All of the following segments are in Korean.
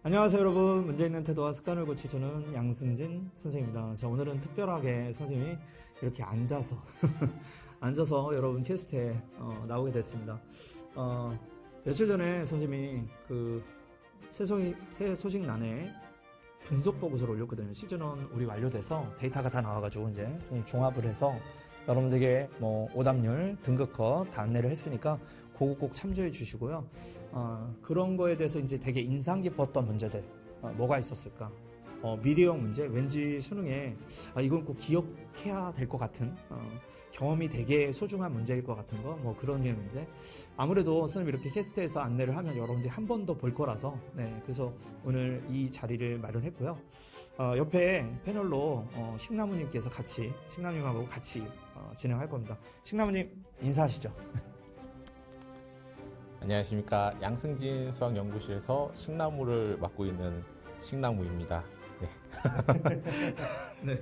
안녕하세요 여러분. 문제 있는 태도와 습관을 고쳐주는 양승진 선생님입니다. 자, 오늘은 특별하게 선생님이 이렇게 앉아서 여러분 캐스트에 나오게 됐습니다. 며칠 전에 선생님이 그 새 소식란에 분석 보고서를 올렸거든요. 시즌1 우리 완료돼서 데이터가 다 나와가지고 이제 선생님 종합을 해서 여러분들에게 뭐 오답률, 등급컷 다 안내를 했으니까 그거 꼭 참조해 주시고요. 그런 거에 대해서 이제 되게 인상 깊었던 문제들 뭐가 있었을까? 미래형 문제, 왠지 수능에 이건 꼭 기억해야 될 것 같은 경험이 되게 소중한 문제일 것 같은 거, 뭐 그런 류의 문제. 아무래도 선생님 이렇게 캐스트에서 안내를 하면 여러분들이 한 번 더 볼 거라서, 네, 그래서 오늘 이 자리를 마련했고요. 옆에 패널로 식나무님께서 식나무님하고 같이 진행할 겁니다. 식나무님 인사하시죠. 안녕하십니까. 양승진 수학연구실에서 식나무를 맡고 있는 식나무입니다. 네. 네.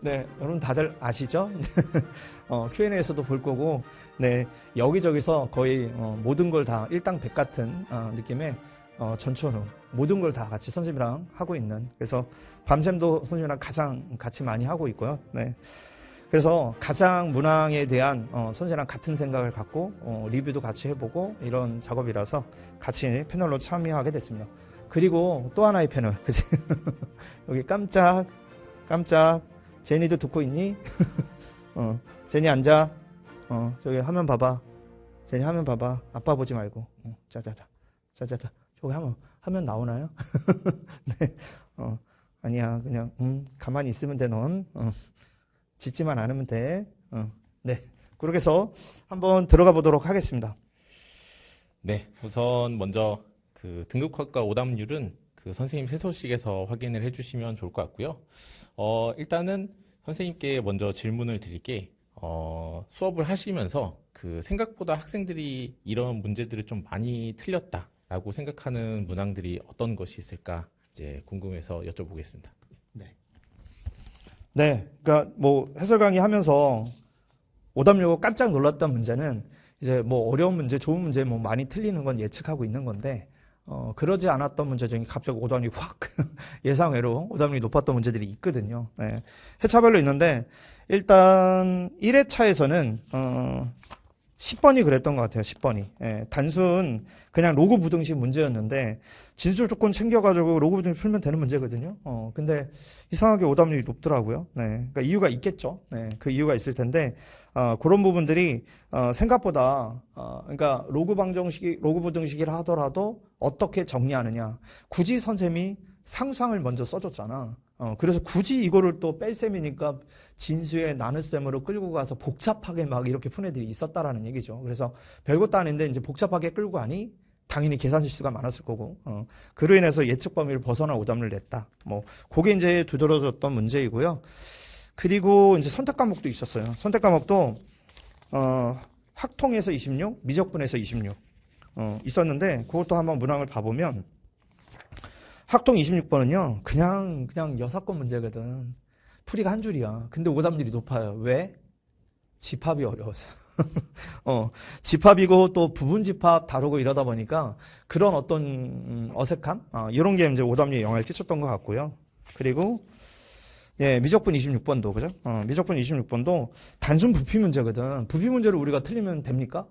네, 여러분 다들 아시죠? Q&A에서도 볼 거고, 네, 여기저기서 거의 모든 걸 다 일당100 같은 느낌의 전천후 모든 걸 다 같이 선생님이랑 하고 있는, 그래서 밤샘도 선생님이랑 가장 같이 많이 하고 있고요. 네. 그래서 가장 문항에 대한 선생님이랑 같은 생각을 갖고 리뷰도 같이 해보고 이런 작업이라서 같이 패널로 참여하게 됐습니다. 그리고 또 하나의 패널, 그치? 여기 깜짝 제니도 듣고 있니? 제니 앉아. 저기 화면 봐봐. 제니 화면 봐봐. 아빠 보지 말고. 자자자. 저기 화면 나오나요? 네. 아니야. 그냥 가만히 있으면 돼 넌. 짖지만 않으면 돼. 네. 그렇게 해서 한번 들어가 보도록 하겠습니다. 네. 우선 먼저 그 등급컷과 오답률은 그 선생님 세소식에서 확인을 해주시면 좋을 것 같고요. 일단은 선생님께 먼저 질문을 드릴게, 수업을 하시면서 그 생각보다 학생들이 이런 문제들을 좀 많이 틀렸다라고 생각하는 문항들이 어떤 것이 있을까 이제 궁금해서 여쭤보겠습니다. 네, 그러니까 뭐 해설 강의 하면서 오답률고 깜짝 놀랐던 문제는 이제 뭐 어려운 문제, 좋은 문제 뭐 많이 틀리는 건 예측하고 있는 건데, 그러지 않았던 문제 중에 갑자기 오답률이 확 예상외로 오답률이 높았던 문제들이 있거든요. 네, 회차별로 있는데 일단 1회차에서는 10번이 그랬던 것 같아요. 10번이. 예, 단순 그냥 로그 부등식 문제였는데 진술 조건 챙겨가지고 로그 부등식 풀면 되는 문제거든요. 근데 이상하게 오답률이 높더라고요. 네, 그러니까 이유가 있겠죠. 네, 그 이유가 있을 텐데 그런 부분들이 생각보다 그러니까 로그 부등식이라 하더라도 어떻게 정리하느냐. 굳이 선생님이 상수항을 먼저 써줬잖아. 그래서 굳이 이거를 또 뺄 셈이니까 진수의 나눗셈으로 끌고 가서 복잡하게 막 이렇게 푼 애들이 있었다라는 얘기죠. 그래서 별것도 아닌데 이제 복잡하게 끌고 가니 당연히 계산 실수가 많았을 거고, 그로 인해서 예측 범위를 벗어나 오답률을 냈다. 뭐, 그게 이제 두드러졌던 문제이고요. 그리고 이제 선택 과목도 있었어요. 선택 과목도, 학통에서 26, 미적분에서 26, 있었는데, 그것도 한번 문항을 봐보면, 학통 26번은요, 그냥 여사건 문제거든. 풀이가 한 줄이야. 근데 오답률이 높아요. 왜? 집합이 어려워서. 집합이고 또 부분 집합 다루고 이러다 보니까 그런 어떤 어색함? 이런 게 이제 오답률에 영향을 끼쳤던 것 같고요. 그리고, 예, 미적분 26번도, 그죠? 미적분 26번도 단순 부피 문제거든. 부피 문제를 우리가 틀리면 됩니까?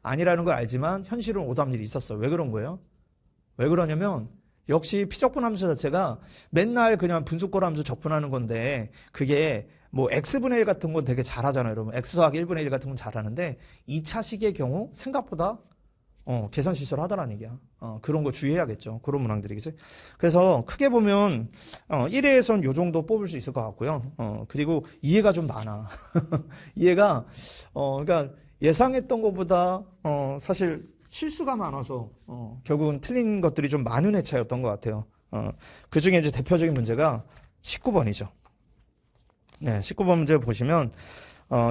아니라는 걸 알지만 현실은 오답률이 있었어요. 왜 그런 거예요? 왜 그러냐면, 역시 피적분 함수 자체가 맨날 그냥 분수꼴 함수 적분하는 건데, 그게 뭐 x분의 1 같은 건 되게 잘하잖아요, 여러분. x 더하기 1분의 1 같은 건 잘하는데 2차식의 경우 생각보다 계산 실수를 하더라는 얘기야. 그런 거 주의해야겠죠. 그런 문항들이겠지. 그래서 크게 보면 1회에선 요 정도 뽑을 수 있을 것 같고요. 그리고 이해가 좀 많아. 이해가 그러니까 예상했던 것보다 사실 실수가 많아서 결국은 틀린 것들이 좀 많은 회차였던 것 같아요. 그 중에 이제 대표적인 문제가 19번이죠. 네, 19번 문제 보시면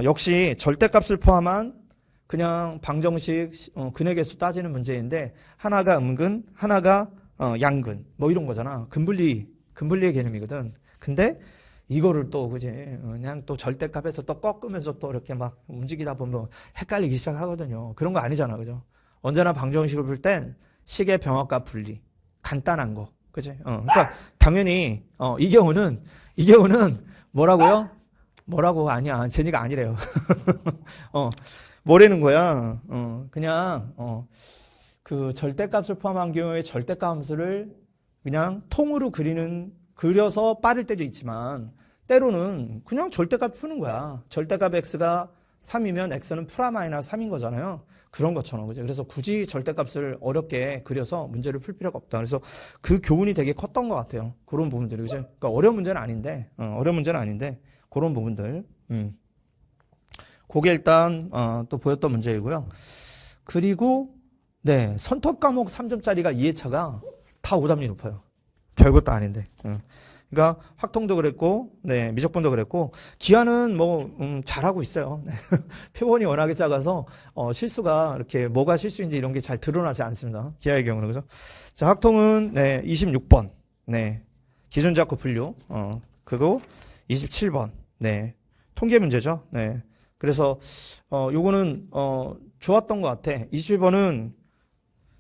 역시 절대값을 포함한 그냥 방정식 근의 개수 따지는 문제인데, 하나가 음근, 하나가 양근, 뭐 이런 거잖아. 근분리의 개념이거든. 근데 이거를 또 그지 그냥 또 절대값에서 또 꺾으면서 또 이렇게 막 움직이다 보면 헷갈리기 시작하거든요. 그런 거 아니잖아, 그죠? 언제나 방정식을 풀 땐 식의 병합과 분리, 간단한 거. 그지? 그러니까 당연히 이 경우는 뭐라고요? 뭐라고 아니야. 제니가 아니래요. 뭐라는 거야? 그냥 그 절대값을 포함한 경우에 절대값을 그냥 통으로 그려서 빠를 때도 있지만 때로는 그냥 절대값 푸는 거야. 절대값 x가 3이면 x는 프라마이너스 3인 거잖아요. 그런 것처럼. 그죠? 그래서 굳이 절대값을 어렵게 그려서 문제를 풀 필요가 없다. 그래서 그 교훈이 되게 컸던 것 같아요. 그런 부분들이. 그죠? 그러니까 어려운 문제는 아닌데, 그런 부분들. 그게 일단, 또 보였던 문제이고요. 그리고, 네, 선택 과목 3점짜리가 2회차가 다 오답률이 높아요. 별것도 아닌데. 그러니까 확통도 그랬고, 네, 미적분도 그랬고, 기하는 뭐 잘하고 있어요. 네. 표본이 워낙에 작아서 실수가 이렇게 뭐가 실수인지 이런 게 잘 드러나지 않습니다. 기하의 경우는 그죠? 자, 학통은 네, 26번, 네, 기준 잡고 분류, 그리고 27번, 네, 통계 문제죠. 네, 그래서 요거는 좋았던 것 같아. 27번은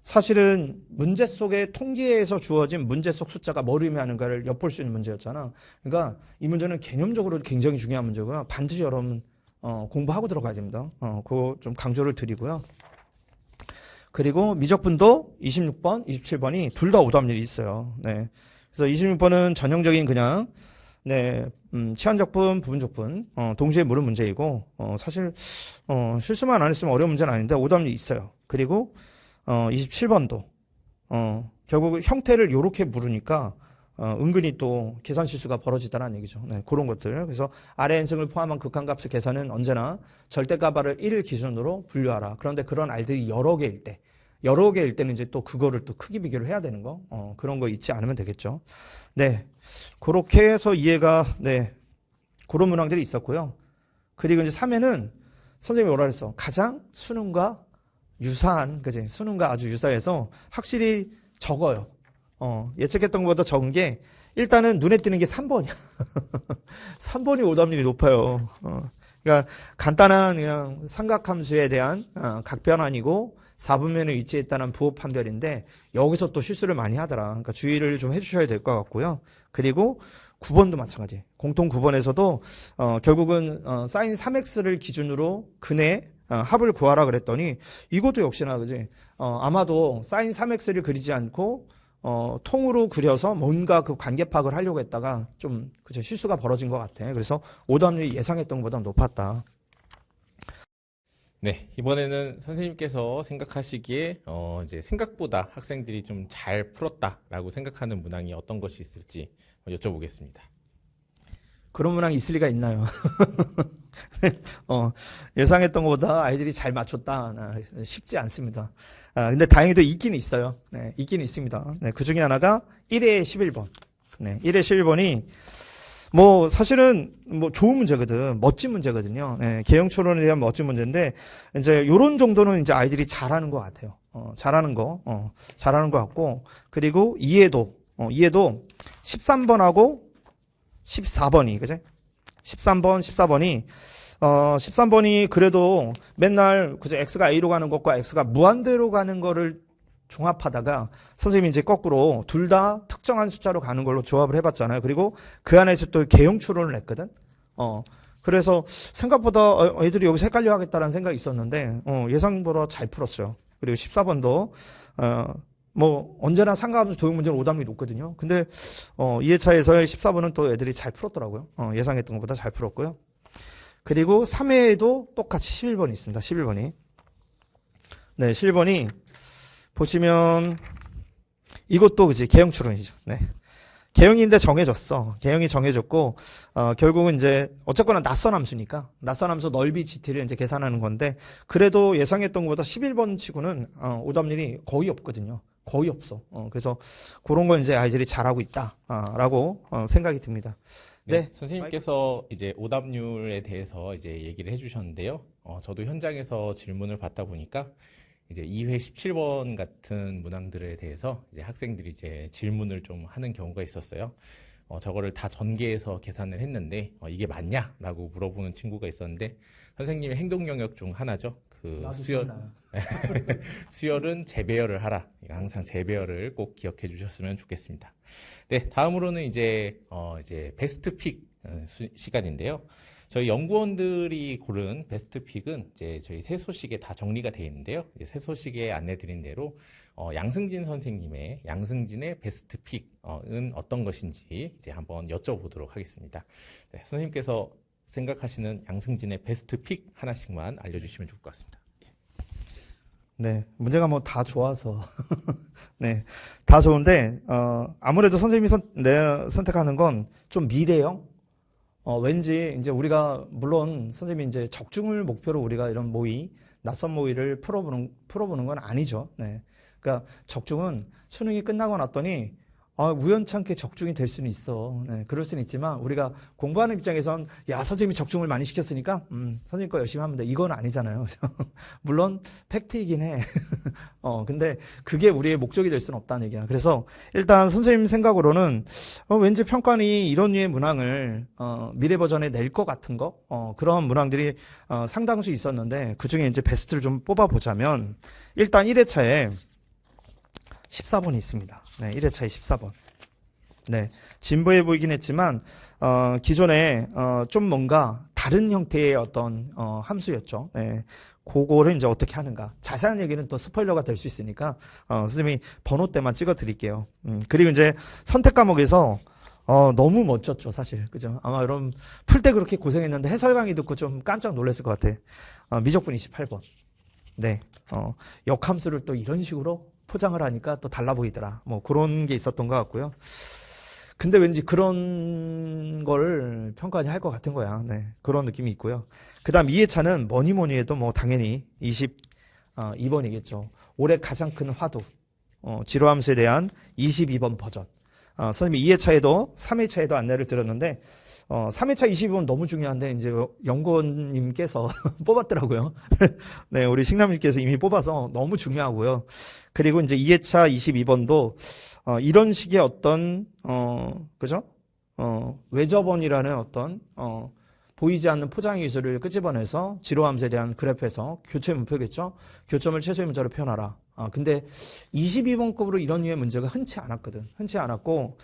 사실은 문제 속에 통계에서 주어진 문제 속 숫자가 뭘 의미하는가를 엿볼 수 있는 문제였잖아. 그러니까 이 문제는 개념적으로 굉장히 중요한 문제고요. 반드시 여러분 공부하고 들어가야 됩니다. 그거 좀 강조를 드리고요. 그리고 미적분도 26번, 27번이 둘 다 오답률이 있어요. 네. 그래서 26번은 전형적인 그냥 네, 치환적분, 부분적분 동시에 물은 문제이고 사실 실수만 안 했으면 어려운 문제는 아닌데 오답률이 있어요. 그리고 27번도, 결국 형태를 요렇게 물으니까, 은근히 또 계산 실수가 벌어지다는 얘기죠. 네, 그런 것들. 그래서 아래 n승을 포함한 극한값의 계산은 언제나 절대값을 1을 기준으로 분류하라. 그런데 그런 알들이 여러 개일 때는 이제 또 그거를 또 크기 비교를 해야 되는 거, 그런 거 잊지 않으면 되겠죠. 네. 그렇게 해서 이해가, 네. 그런 문항들이 있었고요. 그리고 이제 3회는 선생님이 뭐라 그랬어? 가장 수능과 유사한, 그지? 수능과 아주 유사해서 확실히 적어요. 예측했던 것보다 적은 게 일단은 눈에 띄는 게 3번이야. 3번이 오답률이 높아요. 그러니까 간단한 그냥 삼각함수에 대한 각변환이고 4분면에 위치했다는 부호 판별인데 여기서 또 실수를 많이 하더라. 그러니까 주의를 좀 해주셔야 될 것 같고요. 그리고 9번도 마찬가지. 공통 9번에서도 결국은 사인 3x를 기준으로 근의 합을 구하라 그랬더니 이것도 역시나 그지 아마도 사인 3x를 그리지 않고 통으로 그려서 뭔가 그 관계 파악을 하려고 했다가 좀 그죠 실수가 벌어진 것 같아. 그래서 오답률이 예상했던 것보다 높았다. 네, 이번에는 선생님께서 생각하시기에 이제 생각보다 학생들이 좀 잘 풀었다라고 생각하는 문항이 어떤 것이 있을지 여쭤보겠습니다. 그런 문항이 있을 리가 있나요? 예상했던 것보다 아이들이 잘 맞췄다. 쉽지 않습니다. 근데 다행히도 있긴 있어요. 네, 있긴 있습니다. 네, 그 중에 하나가 1회 11번. 네, 1회 11번이 뭐 사실은 뭐 좋은 문제거든. 멋진 문제거든요. 네, 개형 초론에 대한 멋진 문제인데 이제 요런 정도는 이제 아이들이 잘하는 것 같아요. 잘하는 것 같고 그리고 이해도 13번하고 14번이 그죠? 13번, 14번이 그래도 맨날 그저 x가 a로 가는 것과 x가 무한대로 가는 거를 종합하다가 선생님이 이제 거꾸로 둘 다 특정한 숫자로 가는 걸로 조합을 해봤잖아요. 그리고 그 안에서 또 개형 추론을 했거든. 그래서 생각보다 애들이 여기서 헷갈려 하겠다라는 생각이 있었는데 예상보다 잘 풀었어요. 그리고 14번도 뭐 언제나 상가함수 도형 문제는 오답률이 높거든요. 근데 2회차에서의 14번은 또 애들이 잘 풀었더라고요. 예상했던 것보다 잘 풀었고요. 그리고 3회에도 똑같이 11번이 있습니다. 11번이. 네, 11번이 보시면 이것도 그지 개형 추론이죠. 네. 개형인데 정해졌어. 개형이 정해졌고 결국은 이제 어쨌거나 낯선 함수니까 낯선 함수 넓이 GT를 이제 계산하는 건데 그래도 예상했던 것보다 11번 치고는 오답률이 거의 없거든요. 거의 없어. 그래서 그런 건 이제 아이들이 잘하고 있다라고 생각이 듭니다. 네, 선생님께서 이제 오답률에 대해서 이제 얘기를 해주셨는데요. 저도 현장에서 질문을 받다 보니까 이제 2회 17번 같은 문항들에 대해서 이제 학생들이 이제 질문을 좀 하는 경우가 있었어요. 저거를 다 전개해서 계산을 했는데 이게 맞냐라고 물어보는 친구가 있었는데 선생님의 행동 영역 중 하나죠. 그 수열은 재배열을 하라. 항상 재배열을 꼭 기억해 주셨으면 좋겠습니다. 네, 다음으로는 이제 베스트 픽 시간인데요. 저희 연구원들이 고른 베스트 픽은 이제 저희 새 소식에 다 정리가 되어 있는데요. 새 소식에 안내 드린 대로 양승진 선생님의 양승진의 베스트 픽은 어떤 것인지 이제 한번 여쭤보도록 하겠습니다. 네, 선생님께서 생각하시는 양승진의 베스트 픽 하나씩만 알려주시면 좋을 것 같습니다. 네, 문제가 뭐 다 좋아서 네, 다 좋은데 아무래도 선생님이 선택하는 건 좀 미래형. 왠지 이제 우리가 물론 선생님이 이제 적중을 목표로 우리가 이런 낯선 모의를 풀어보는 건 아니죠. 네, 그러니까 적중은 수능이 끝나고 났더니 우연찮게 적중이 될 수는 있어. 네, 그럴 수는 있지만 우리가 공부하는 입장에선 야 선생님이 적중을 많이 시켰으니까 선생님 거 열심히 하면 돼. 이건 아니잖아요. 물론 팩트이긴 해. 근데 그게 우리의 목적이 될 수는 없다는 얘기야. 그래서 일단 선생님 생각으로는 왠지 평가원이 이런 류의 문항을 미래 버전에 낼 것 같은 거 그런 문항들이 상당수 있었는데 그중에 이제 베스트를 좀 뽑아보자면 일단 1회차에 14번이 있습니다. 네, 1회차에 14번. 네, 진보해 보이긴 했지만 기존에 좀 뭔가 다른 형태의 어떤 함수였죠. 네, 그거를 이제 어떻게 하는가. 자세한 얘기는 또 스포일러가 될 수 있으니까 선생님이 번호 때만 찍어 드릴게요. 그리고 이제 선택 과목에서 너무 멋졌죠, 사실. 그죠? 아마 여러분 풀 때 그렇게 고생했는데 해설 강의 듣고 좀 깜짝 놀랐을 것 같아. 미적분 28번. 네, 역함수를 또 이런 식으로 포장을 하니까 또 달라 보이더라. 뭐 그런 게 있었던 것 같고요. 근데 왠지 그런 걸 평가원이 할 것 같은 거야. 네, 그런 느낌이 있고요. 그 다음 2회차는 뭐니 해도 뭐 당연히 22번이겠죠. 올해 가장 큰 화두. 지로함수에 대한 22번 버전. 선생님이 2회차에도 3회차에도 안내를 드렸는데 3회차 22번 너무 중요한데 이제 연구원님께서 뽑았더라고요. 네, 우리 식남님께서 이미 뽑아서 너무 중요하고요. 그리고 이제 2회차 22번도 이런 식의 어떤 그죠? 외접원이라는 어떤 보이지 않는 포장 기술을 끄집어내서 지로함수에 대한 그래프에서 교체 문표겠죠? 교점을 최소의 문자로 표현하라. 근데 22번급으로 이런 류의 문제가 흔치 않았거든. 흔치 않았고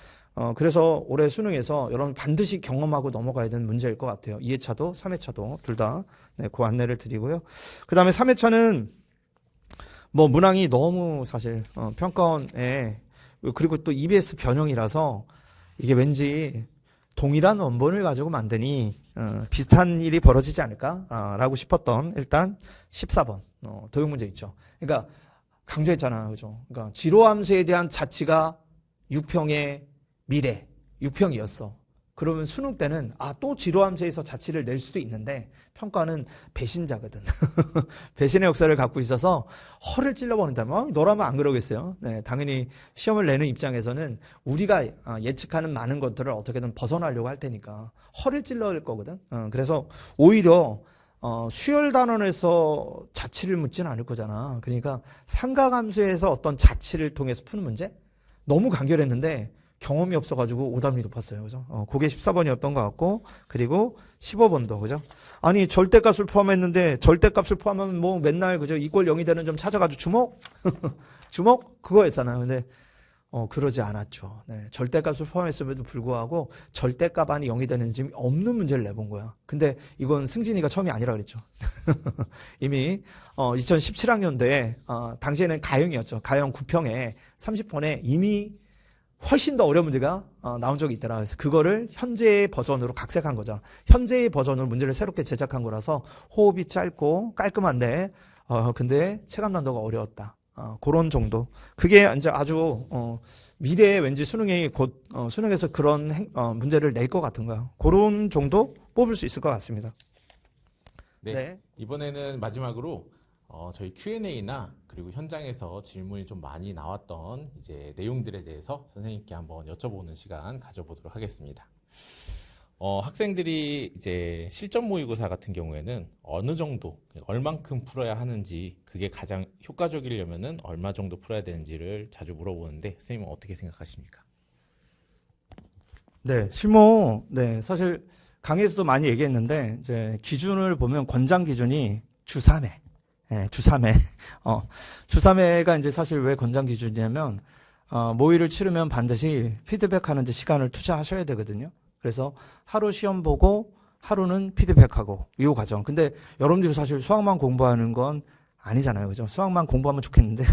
그래서 올해 수능에서 여러분 반드시 경험하고 넘어가야 되는 문제일 것 같아요. 2회차도 3회차도 둘 다 네, 그 안내를 드리고요. 그 다음에 3회차는 뭐 문항이 너무 사실 평가원에 그리고 또 EBS 변형이라서 이게 왠지 동일한 원본을 가지고 만드니 비슷한 일이 벌어지지 않을까라고 싶었던 일단 14번 도형 문제 있죠. 그러니까 강조했잖아, 그죠? 그러니까 지로함수에 대한 자치가 6평의 미래 6평이었어. 그러면 수능 때는 또 지로함수에서 자치를 낼 수도 있는데 평가는 배신자거든. 배신의 역사를 갖고 있어서 허를 찔러버린다면 너라면 안 그러겠어요. 네, 당연히 시험을 내는 입장에서는 우리가 예측하는 많은 것들을 어떻게든 벗어나려고 할 테니까 허를 찔러일 거거든. 그래서 오히려 수열 단원에서 자치를 묻지는 않을 거잖아. 그러니까 삼각함수에서 어떤 자치를 통해서 푸는 문제 너무 간결했는데 경험이 없어가지고 오답률이 높았어요. 그죠? 그게 14번이었던 것 같고, 그리고 15번도, 그죠? 아니, 절대값을 포함했는데, 절대값을 포함하면 뭐 맨날, 그죠? 이꼴 0이 되는 점 찾아가지고 주목? 주목? 그거였잖아요. 근데, 그러지 않았죠. 네, 절대값을 포함했음에도 불구하고, 절대값 안이 0이 되는 점이 없는 문제를 내본 거야. 근데 이건 승진이가 처음이 아니라 그랬죠. 이미, 2017학년도에, 당시에는 가형이었죠. 가형 9평에 30번에 이미 훨씬 더 어려운 문제가 나온 적이 있더라. 그래서 그거를 현재의 버전으로 각색한 거죠. 현재의 버전으로 문제를 새롭게 제작한 거라서 호흡이 짧고 깔끔한데 근데 체감 난도가 어려웠다. 그런 정도. 그게 이제 아주 미래에 왠지 수능이 곧 수능에서 그런 문제를 낼 것 같은 거야. 그런 정도 뽑을 수 있을 것 같습니다. 네. 네. 이번에는 마지막으로 저희 Q&A나 그리고 현장에서 질문이 좀 많이 나왔던 이제 내용들에 대해서 선생님께 한번 여쭤보는 시간 가져보도록 하겠습니다. 학생들이 이제 실전 모의고사 같은 경우에는 어느 정도, 얼만큼 풀어야 하는지, 그게 가장 효과적이려면은 얼마 정도 풀어야 되는지를 자주 물어보는데 선생님은 어떻게 생각하십니까? 네, 네, 사실 강의에서도 많이 얘기했는데 이제 기준을 보면 권장 기준이 주 3회. 예, 주3회. 주3회가 이제 사실 왜 권장 기준이냐면, 모의를 치르면 반드시 피드백 하는데 시간을 투자하셔야 되거든요. 그래서 하루 시험 보고 하루는 피드백하고 이 과정. 근데 여러분들이 사실 수학만 공부하는 건 아니잖아요. 그죠? 수학만 공부하면 좋겠는데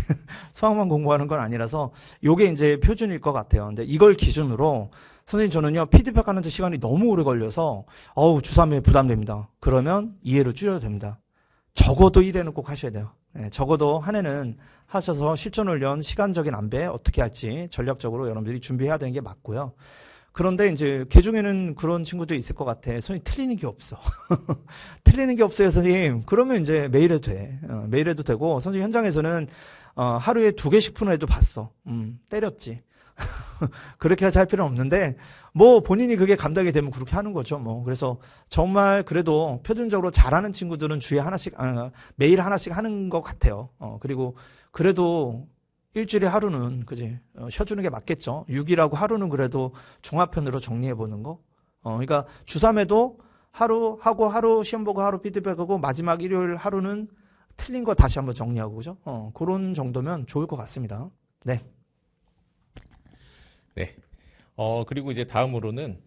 수학만 공부하는 건 아니라서 요게 이제 표준일 것 같아요. 근데 이걸 기준으로 선생님 저는요 피드백 하는데 시간이 너무 오래 걸려서 주3회 부담됩니다. 그러면 2회로 줄여도 됩니다. 적어도 1회는 꼭 하셔야 돼요. 네, 적어도 한 해는 하셔서 실전훈련 시간적인 안배 어떻게 할지 전략적으로 여러분들이 준비해야 되는 게 맞고요. 그런데 이제 개 중에는 그런 친구들이 있을 것 같아. 선생님 틀리는 게 없어. 틀리는 게 없어요, 선생님. 그러면 이제 매일 해도 돼. 매일 해도 되고 선생님 현장에서는 하루에 2개씩 푸는 애도 봤어. 때렸지. 그렇게 할 필요는 없는데 뭐 본인이 그게 감당이 되면 그렇게 하는 거죠. 뭐 그래서 정말 그래도 표준적으로 잘하는 친구들은 주에 하나씩 매일 하나씩 하는 것 같아요. 그리고 그래도 일주일에 하루는 그지 쉬어주는 게 맞겠죠. 6일하고 하루는 그래도 종합편으로 정리해 보는 거. 그러니까 주3회도 하루 하고 하루 시험 보고 하루 피드백하고 마지막 일요일 하루는 틀린 거 다시 한번 정리하고 그죠. 그런 정도면 좋을 것 같습니다. 네. 네. 그리고 이제 다음으로는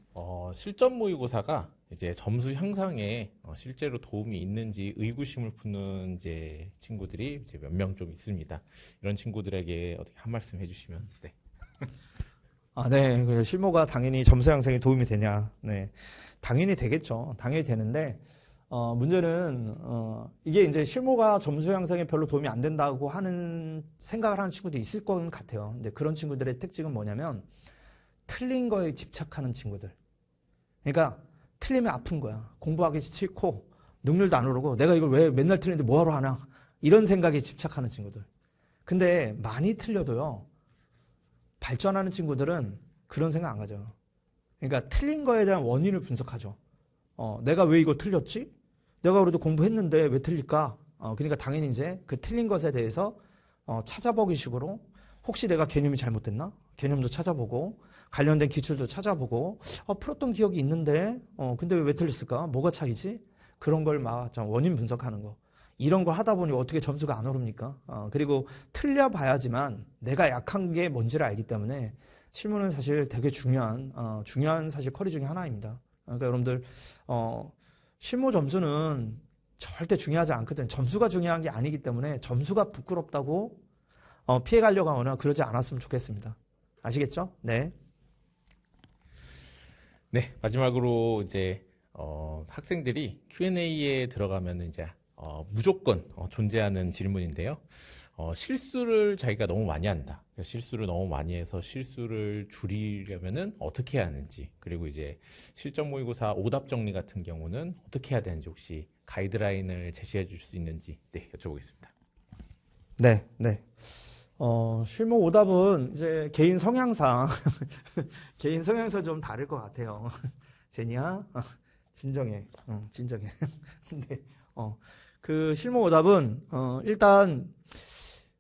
실전 모의고사가 이제 점수 향상에 실제로 도움이 있는지 의구심을 푸는 이제 친구들이 이제 몇 명 좀 있습니다. 이런 친구들에게 어떻게 한 말씀 해주시면. 네. 네. 그 실무가 당연히 점수 향상에 도움이 되냐? 네. 당연히 되겠죠. 당연히 되는데 문제는 이게 이제 실무가 점수 향상에 별로 도움이 안 된다고 하는 생각을 하는 친구도 있을 것 같아요. 근데 그런 친구들의 특징은 뭐냐면 틀린 거에 집착하는 친구들. 그러니까 틀리면 아픈 거야. 공부하기 싫고 능률도 안 오르고 내가 이걸 왜 맨날 틀리는데 뭐하러 하나. 이런 생각에 집착하는 친구들. 근데 많이 틀려도요. 발전하는 친구들은 그런 생각 안 가져요. 그러니까 틀린 거에 대한 원인을 분석하죠. 내가 왜 이거 틀렸지? 내가 그래도 공부했는데 왜 틀릴까? 그러니까 당연히 이제 그 틀린 것에 대해서 찾아보기 식으로 혹시 내가 개념이 잘못됐나? 개념도 찾아보고 관련된 기출도 찾아보고 풀었던 기억이 있는데 근데 왜 틀렸을까? 뭐가 차이지? 그런 걸 막 원인 분석하는 거. 이런 걸 하다 보니 어떻게 점수가 안 오릅니까? 그리고 틀려봐야지만 내가 약한 게 뭔지를 알기 때문에 실무는 사실 되게 중요한 사실 커리 중에 하나입니다. 그러니까 여러분들 실무 점수는 절대 중요하지 않거든요. 점수가 중요한 게 아니기 때문에 점수가 부끄럽다고 피해가려고 하거나 그러지 않았으면 좋겠습니다. 아시겠죠? 네. 네. 마지막으로 이제 학생들이 Q&A에 들어가면 이제 무조건 존재하는 질문인데요. 실수를 자기가 너무 많이 한다. 실수를 너무 많이 해서 실수를 줄이려면은 어떻게 해야 하는지, 그리고 이제 실전 모의고사 오답 정리 같은 경우는 어떻게 해야 되는지 혹시 가이드라인을 제시해 줄 수 있는지 여쭤보겠습니다. 네, 네. 실무 오답은 이제 개인 성향상 좀 다를 것 같아요. 제니야, 진정해. 진정해. 근데, 그 실무 오답은, 일단,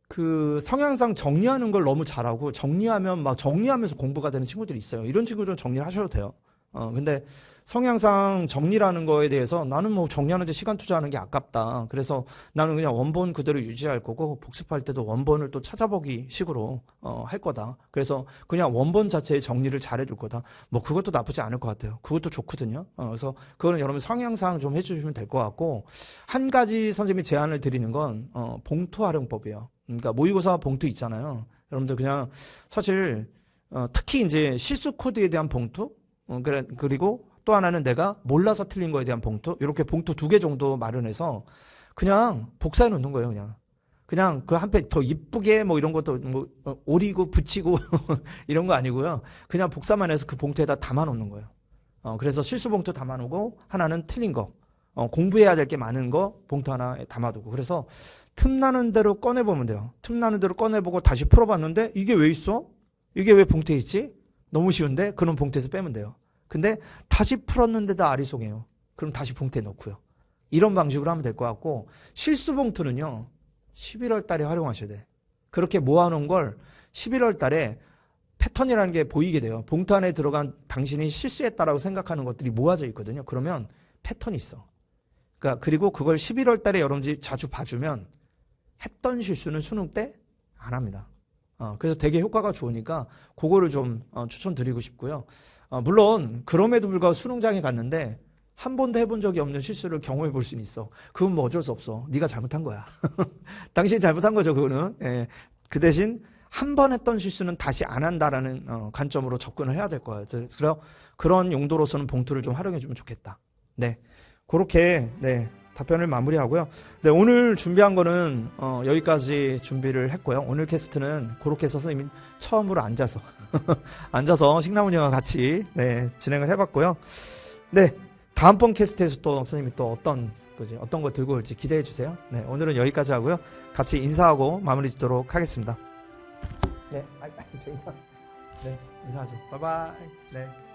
그 성향상 정리하는 걸 너무 잘하고, 정리하면 막 정리하면서 공부가 되는 친구들이 있어요. 이런 친구들은 정리를 하셔도 돼요. 근데 성향상 정리라는 거에 대해서 나는 뭐 정리하는데 시간 투자하는 게 아깝다. 그래서 나는 그냥 원본 그대로 유지할 거고 복습할 때도 원본을 또 찾아보기 식으로 할 거다. 그래서 그냥 원본 자체의 정리를 잘해줄 거다. 뭐 그것도 나쁘지 않을 것 같아요. 그것도 좋거든요. 그래서 그거는 여러분 성향상 좀 해주시면 될 것 같고 한 가지 선생님이 제안을 드리는 건 봉투 활용법이에요. 그러니까 모의고사 봉투 있잖아요. 여러분들 그냥 사실 특히 이제 실수 코드에 대한 봉투 그리고 또 하나는 내가 몰라서 틀린 거에 대한 봉투 이렇게 봉투 2개 정도 마련해서 그냥 복사해 놓는 거예요. 그냥 그 한 팩 더 이쁘게 뭐 이런 것도 뭐 오리고 붙이고 이런 거 아니고요. 그냥 복사만 해서 그 봉투에다 담아 놓는 거예요. 그래서 실수 봉투 담아 놓고 하나는 틀린 거 공부해야 될 게 많은 거 봉투 하나에 담아두고 그래서 틈나는 대로 꺼내보면 돼요. 틈나는 대로 꺼내보고 다시 풀어봤는데 이게 왜 있어? 이게 왜 봉투에 있지? 너무 쉬운데? 그럼 봉투에서 빼면 돼요. 근데 다시 풀었는데도 아리송해요. 그럼 다시 봉투에 넣고요. 이런 방식으로 하면 될 것 같고 실수 봉투는요. 11월 달에 활용하셔야 돼. 그렇게 모아놓은 걸 11월 달에 패턴이라는 게 보이게 돼요. 봉투 안에 들어간 당신이 실수했다라고 생각하는 것들이 모아져 있거든요. 그러면 패턴이 있어. 그러니까 그리고 그걸 11월 달에 여러분들이 자주 봐주면 했던 실수는 수능 때 안 합니다. 그래서 되게 효과가 좋으니까 그거를 좀 추천드리고 싶고요. 물론 그럼에도 불구하고 수능장에 갔는데 한 번도 해본 적이 없는 실수를 경험해 볼 수는 있어. 그건 뭐 어쩔 수 없어. 네가 잘못한 거야. 당신이 잘못한 거죠, 그거는. 예. 그 대신 한 번 했던 실수는 다시 안 한다라는 관점으로 접근을 해야 될 거예요. 그래서 그런 용도로서는 봉투를 좀 활용해 주면 좋겠다. 네. 그렇게 네. 답변을 마무리하고요. 네, 오늘 준비한 거는 여기까지 준비를 했고요. 오늘 캐스트는 그렇게 해서 선생님이 처음으로 앉아서 싱나무님과 같이 네, 진행을 해봤고요. 네, 다음번 캐스트에서 또 선생님이 또 어떤 거 들고 올지 기대해 주세요. 네, 오늘은 여기까지 하고요. 같이 인사하고 마무리 짓도록 하겠습니다. 네, 네, 인사하죠. 바이바이. 네.